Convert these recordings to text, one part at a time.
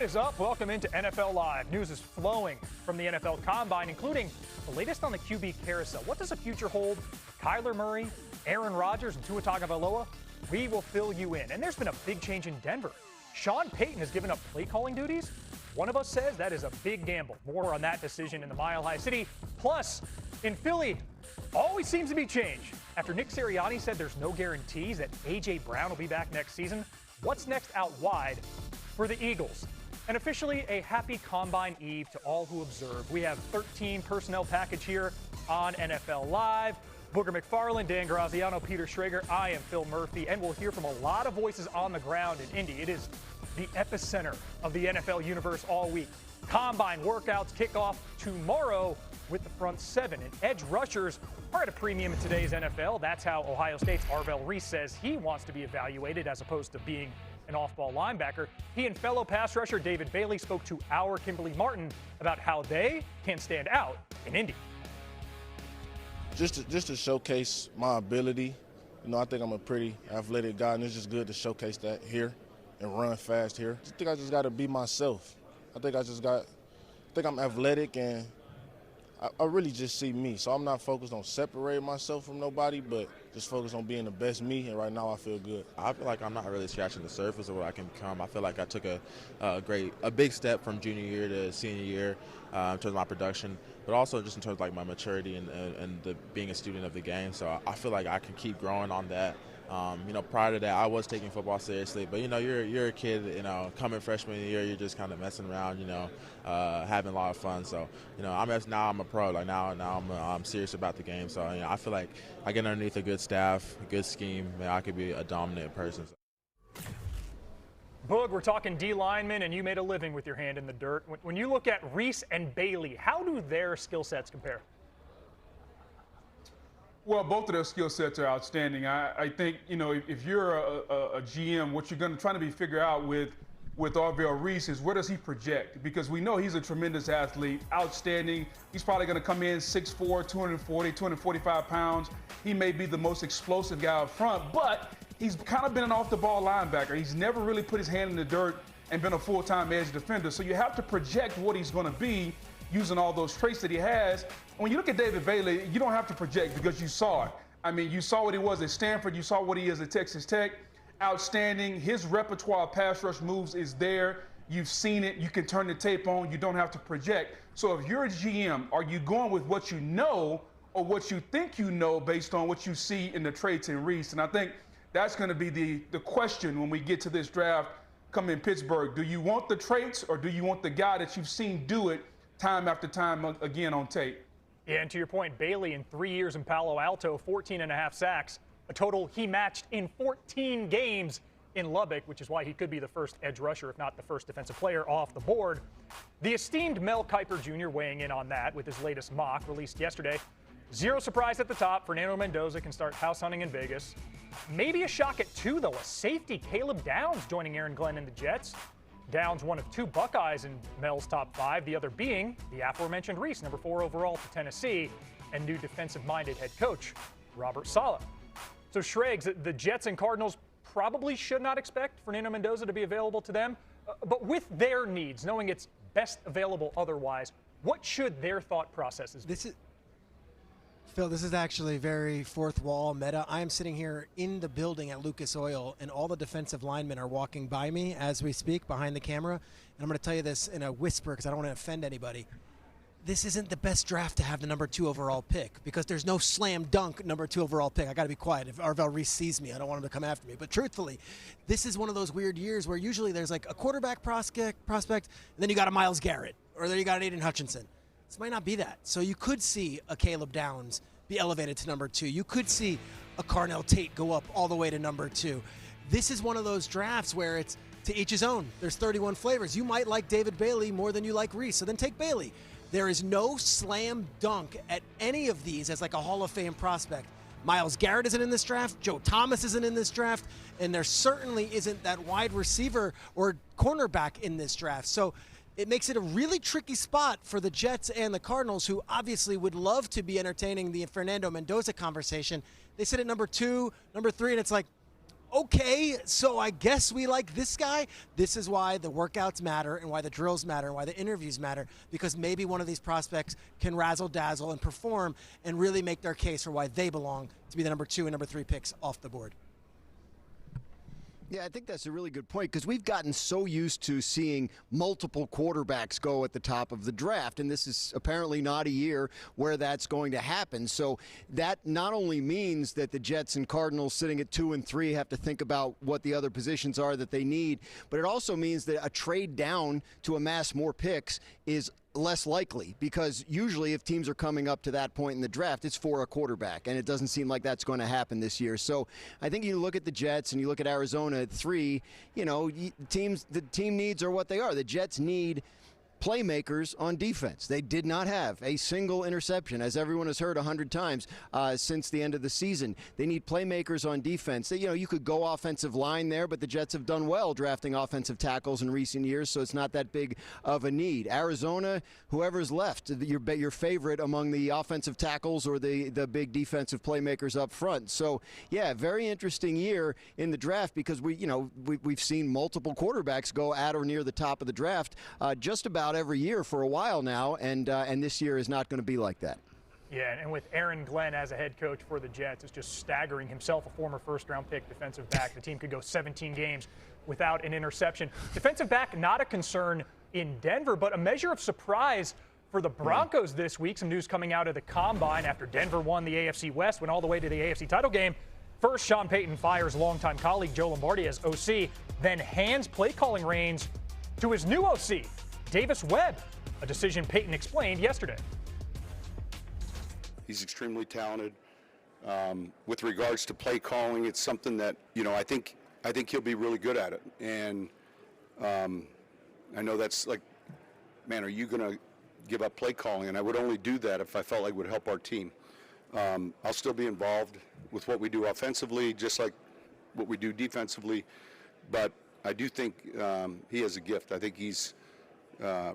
Is up. Welcome into NFL Live. News is flowing from the NFL Combine, including the latest on the QB carousel. What does the future hold? Kyler Murray, Aaron Rodgers, and Tua Tagovailoa? We will fill you in. And there's been a big change in Denver. Sean Payton has given up play calling duties. One of us says that is a big gamble. More on that decision in the Mile High City. Plus, in Philly, always seems to be change. After Nick Sirianni said there's no guarantees that A.J. Brown will be back next season, what's next out wide for the Eagles? And officially a happy Combine Eve to all who observe. We have 13 personnel package here on NFL Live. Booger McFarland, Dan Graziano, Peter Schrager. I am Phil Murphy, and we'll hear from a lot of voices on the ground in Indy. It is the epicenter of the NFL universe all week. Combine workouts kick off tomorrow with the front seven. And edge rushers are at a premium in today's NFL. That's how Ohio State's Arvell Reese says he wants to be evaluated as opposed to being an off-ball linebacker. He and fellow pass rusher David Bailey spoke to our Kimberly Martin about how they can stand out in Indy. Just to showcase my ability. You know, I think I'm a pretty athletic guy, and it's just good to showcase that here and run fast here. I think I just got to be myself. I think I'm athletic, and I really just see me. So I'm not focused on separating myself from nobody, but just focused on being the best me, and right now I feel good. I feel like I'm not really scratching the surface of what I can become. I feel like I took a big step from junior year to senior year in terms of my production, but also just in terms of like my maturity and being a student of the game. So I feel like I can keep growing on that. Prior to that, I was taking football seriously, but you're a kid, coming freshman year, you're just kind of messing around, having a lot of fun. So, now I'm a pro. Like now I'm serious about the game. So, I feel like I get underneath a good staff, a good scheme, I could be a dominant person. Boog, we're talking D linemen, and you made a living with your hand in the dirt. When you look at Reese and Bailey, how do their skill sets compare? Well, both of their skill sets are outstanding. I think, if you're a GM, what you're going to try to figure out with Arvell Reese is where does he project? Because we know he's a tremendous athlete, outstanding. He's probably going to come in 6'4", 240, 245 pounds. He may be the most explosive guy up front, but he's kind of been an off-the-ball linebacker. He's never really put his hand in the dirt and been a full-time edge defender. So you have to project what he's going to be using all those traits that he has. When you look at David Bailey, you don't have to project because you saw it. I mean, you saw what he was at Stanford. You saw what he is at Texas Tech. Outstanding. His repertoire of pass rush moves is there. You've seen it. You can turn the tape on. You don't have to project. So if you're a GM, are you going with what you know or what you think you know based on what you see in the traits in Reese? And I think that's going to be the question when we get to this draft coming in Pittsburgh. Do you want the traits or do you want the guy that you've seen do it time after time again on tape? Yeah, and to your point, Bailey in 3 years in Palo Alto, 14.5 sacks, a total he matched in 14 games in Lubbock, which is why he could be the first edge rusher, if not the first defensive player off the board. The esteemed Mel Kiper Jr. weighing in on that with his latest mock released yesterday. Zero surprise at the top. Fernando Mendoza can start house hunting in Vegas. Maybe a shock at 2, though. A safety, Caleb Downs, joining Aaron Glenn and the Jets. Downs one of 2 Buckeyes in Mel's top 5, the other being the aforementioned Reese, number 4 overall to Tennessee, and new defensive-minded head coach Robert Saleh. So Schrags, the Jets and Cardinals probably should not expect Fernando Mendoza to be available to them, but with their needs, knowing it's best available otherwise, what should their thought processes be? Phil, this is actually very fourth wall meta. I am sitting here in the building at Lucas Oil, and all the defensive linemen are walking by me as we speak behind the camera. And I'm going to tell you this in a whisper because I don't want to offend anybody. This isn't the best draft to have the number 2 overall pick because there's no slam dunk number 2 overall pick. I got to be quiet. If Arvell Reese sees me, I don't want him to come after me. But truthfully, this is one of those weird years where usually there's like a quarterback prospect, and then you got a Myles Garrett, or then you got an Aiden Hutchinson. This might not be that. So you could see a Caleb Downs be elevated to number 2. You could see a Carnell Tate go up all the way to number 2. This is one of those drafts where it's to each his own. There's 31 flavors. You might like David Bailey more than you like Reese, so then take Bailey. There is no slam dunk at any of these as like a Hall of Fame prospect. Myles Garrett isn't in this draft. Joe Thomas isn't in this draft. And there certainly isn't that wide receiver or cornerback in this draft. So it makes it a really tricky spot for the Jets and the Cardinals, who obviously would love to be entertaining the Fernando Mendoza conversation. They sit at number 2, number 3, and it's like, okay, so I guess we like this guy. This is why the workouts matter and why the drills matter and why the interviews matter, because maybe one of these prospects can razzle-dazzle and perform and really make their case for why they belong to be the number 2 and number 3 picks off the board. Yeah, I think that's a really good point, because we've gotten so used to seeing multiple quarterbacks go at the top of the draft, and this is apparently not a year where that's going to happen. So that not only means that the Jets and Cardinals sitting at 2 and 3 have to think about what the other positions are that they need, but it also means that a trade down to amass more picks is less likely, because usually if teams are coming up to that point in the draft, it's for a quarterback, and it doesn't seem like that's going to happen this year. So I think you look at the Jets and you look at Arizona at 3, you know, the team needs are what they are. The Jets need playmakers on defense. They did not have a single interception, as everyone has heard 100 times since the end of the season. They need playmakers on defense. You know, you could go offensive line there, but the Jets have done well drafting offensive tackles in recent years, so it's not that big of a need. Arizona, whoever's left, your favorite among the offensive tackles or the big defensive playmakers up front. So, yeah, very interesting year in the draft, because we've seen multiple quarterbacks go at or near the top of the draft just about every year for a while now, and this year is not going to be like that. Yeah, and with Aaron Glenn as a head coach for the Jets, it's just staggering. Himself a former first-round pick defensive back. The team could go 17 games without an interception. Defensive back, not a concern in Denver, but a measure of surprise for the Broncos this week. Some news coming out of the Combine after Denver won the AFC West, went all the way to the AFC title game. First, Sean Payton fires longtime colleague Joe Lombardi as OC, then hands play-calling reins to his new OC, Davis Webb, a decision Payton explained yesterday. He's extremely talented. With regards to play calling, it's something that, I think he'll be really good at it. And I know that's like, man, are you going to give up play calling? And I would only do that if I felt like it would help our team. I'll still be involved with what we do offensively, just like what we do defensively. But I do think he has a gift. I think he's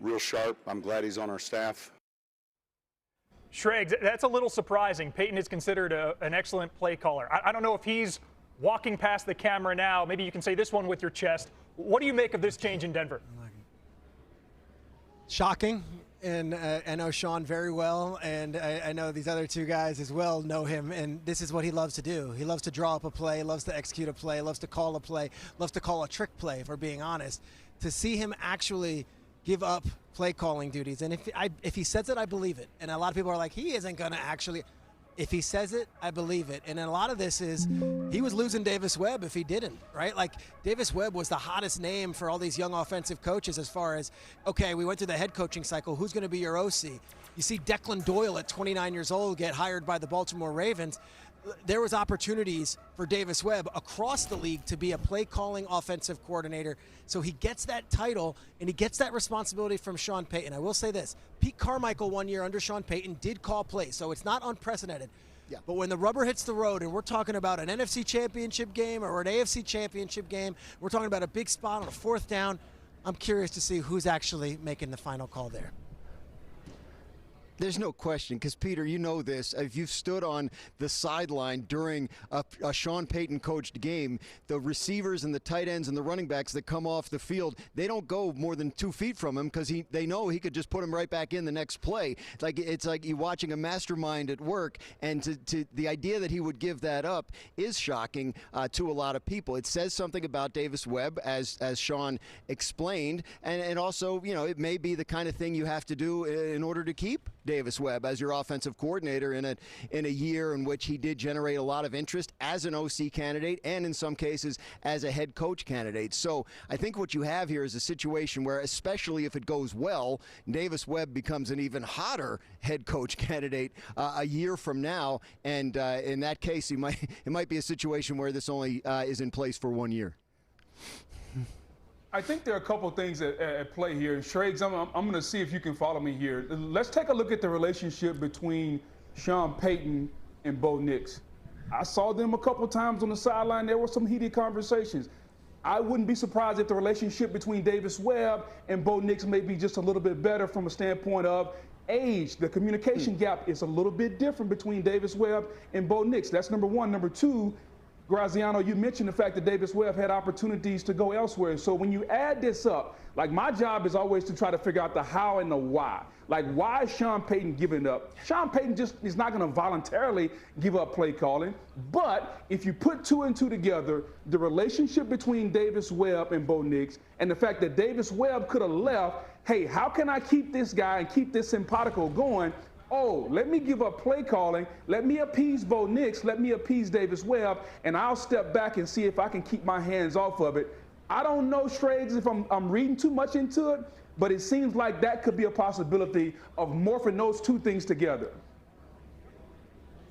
real sharp. I'm glad he's on our staff. Schrags, that's a little surprising. Payton is considered an excellent play caller. I don't know if he's walking past the camera now. Maybe you can say this one with your chest. What do you make of this change in Denver? Shocking. And I know Sean very well, and I know these other two guys as well know him, and this is what he loves to do. He loves to draw up a play, loves to execute a play, loves to call a play, loves to call a trick play, if we're being honest. To see him actually give up play calling duties, and if he says it, I believe it. And a lot of people are like, he isn't going to actually. If he says it, I believe it. And a lot of this is he was losing Davis Webb if he didn't, right? Like, Davis Webb was the hottest name for all these young offensive coaches as far as, okay, we went through the head coaching cycle. Who's going to be your OC? You see Declan Doyle at 29 years old get hired by the Baltimore Ravens. There was opportunities for Davis Webb across the league to be a play-calling offensive coordinator. So he gets that title, and he gets that responsibility from Sean Payton. I will say this. Pete Carmichael 1 year under Sean Payton did call plays, so it's not unprecedented. Yeah. But when the rubber hits the road and we're talking about an NFC championship game or an AFC championship game, we're talking about a big spot on a 4th down, I'm curious to see who's actually making the final call there. There's no question, because, Peter, you know this. If you've stood on the sideline during a Sean Payton coached game, the receivers and the tight ends and the running backs that come off the field, they don't go more than 2 feet from him, because they know he could just put them right back in the next play. It's like you're watching a mastermind at work, and to the idea that he would give that up is shocking to a lot of people. It says something about Davis Webb, as Sean explained, and also, it may be the kind of thing you have to do in order to keep Davis Webb as your offensive coordinator in a year in which he did generate a lot of interest as an OC candidate and in some cases as a head coach candidate. So I think what you have here is a situation where, especially if it goes well, Davis Webb becomes an even hotter head coach candidate a year from now, and in that case it might be a situation where this only is in place for 1 year. I think there are a couple of things at play here. Schrags, I'm going to see if you can follow me here. Let's take a look at the relationship between Sean Payton and Bo Nix. I saw them a couple of times on the sideline. There were some heated conversations. I wouldn't be surprised if the relationship between Davis Webb and Bo Nix may be just a little bit better from a standpoint of age. The communication gap is a little bit different between Davis Webb and Bo Nix. That's number one. Number two, Graziano, you mentioned the fact that Davis Webb had opportunities to go elsewhere. So when you add this up, like my job is always to try to figure out the how and the why. Like, why is Sean Payton giving up? Sean Payton just is not going to voluntarily give up play calling. But if you put 2 and 2 together, the relationship between Davis Webb and Bo Nix, and the fact that Davis Webb could have left, hey, how can I keep this guy and keep this simpatico going? Oh, let me give up play calling, let me appease Bo Nix, let me appease Davis Webb, and I'll step back and see if I can keep my hands off of it. I don't know, Straights, if I'm reading too much into it, but it seems like that could be a possibility of morphing those two things together.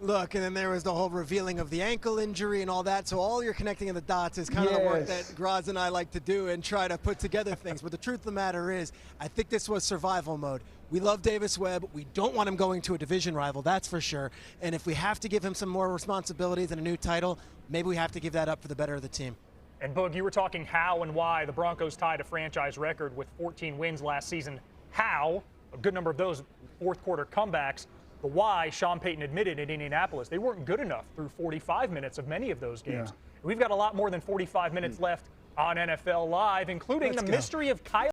Look, and then there was the whole revealing of the ankle injury and all that. So all you're connecting in the dots is kind of the work that Graz and I like to do and try to put together things. But the truth of the matter is, I think this was survival mode. We love Davis Webb. We don't want him going to a division rival, that's for sure. And if we have to give him some more responsibilities and a new title, maybe we have to give that up for the better of the team. And Boog, you were talking how and why the Broncos tied a franchise record with 14 wins last season. How, a good number of those fourth quarter comebacks. The why, Sean Payton admitted in Indianapolis, they weren't good enough through 45 minutes of many of those games. Yeah. We've got a lot more than 45 minutes left on NFL Live, including the mystery of Kyle.